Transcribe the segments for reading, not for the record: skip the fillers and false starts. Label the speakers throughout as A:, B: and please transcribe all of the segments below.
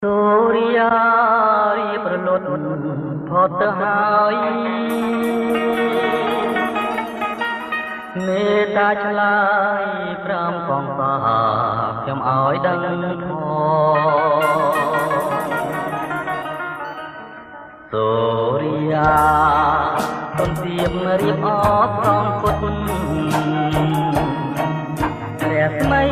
A: សូរិយារីប្រលត់ផុតទៅហើយមេត្តាឆ្លើយប្រាំកងបាខ្ញុំឲ្យដឹងធម៌សូរិយាទុនទៀមរៀបអបប្រងគុតព្រះស្មី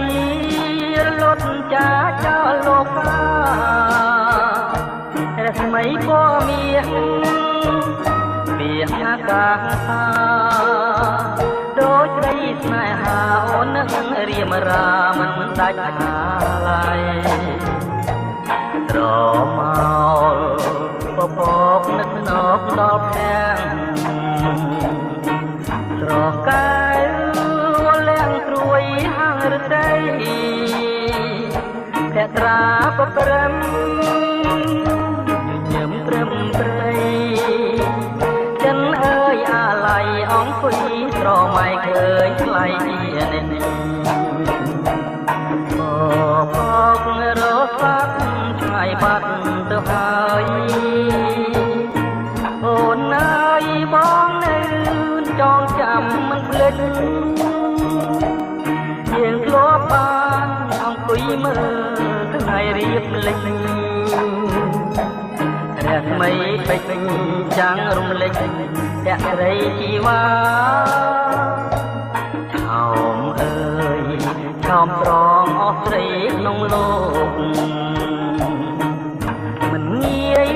A: រលត់ចាចោលលោកព្រះស្មីក៏មានពីអាកាសថាដូចក្តីស្នេហាអូននឹងរៀមរាមិនដាច់អាឡ័យត្រមកពពកនឹកណកដល់ផ្ទាំងស្រកាយលាងត្រួយហាងរតីភក្ត្រាបព្រំញញឹមត្រឹមត្រីចិនអើយអាឡ័យអង្គុយស្រមៃឃើញថ្លៃនេះពករសាត់ឆ្ងាយបាត់ទៅហើយអូនអើយបងនៅចងចាំមិនភ្លេចយើងធ្លាប់បានអង្គុយមើលថ្ងៃរៀបលេចព្រះថ្មីបិចចាំងរំលេចភក្តីជីវ៉ាឆោមអើយឆោមត្រង់អស់ស្រីក្នុងលោកមិនងាយ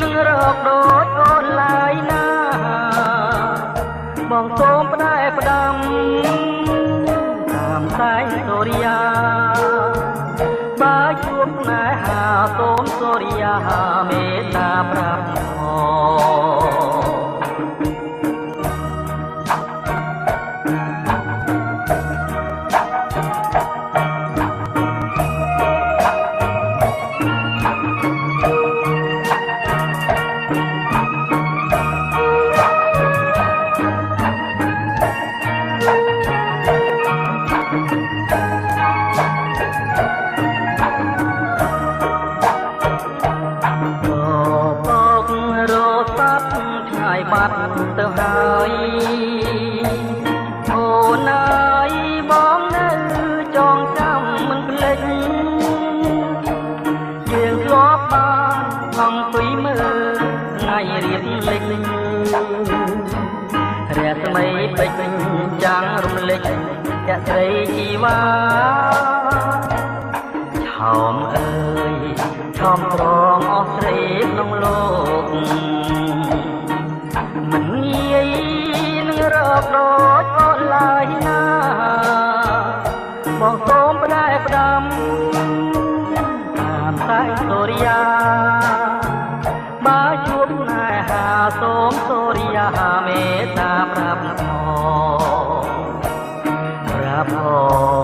A: នឹងរកដូចអូនឡើយណាបងសូមផ្ដែផ្ដាំតាមតែសូរិយាបើជួបណែហាសូមសូរិយាមេត្តាប្រាប់បាត់ទៅហើយអូនអើយបងនៅចងចាំមិនភ្លេចយើងធ្លាប់បានអង្គុយមើលថ្ងៃរៀបលេចព្រះស្មីបិចចាំងរំលេចភក្តីជីវ៉ាឆោមអើយឆោមត្រង់អស់ស្រីក្នុងលោកមិនងាយនឹងរកដូចអូនឡើយណាបងសូមផ្ដែផ្ដាំតាមតែសូរិយាបើជួបណែហាសូមសូរិយាមេត្តាប្រាប់ផង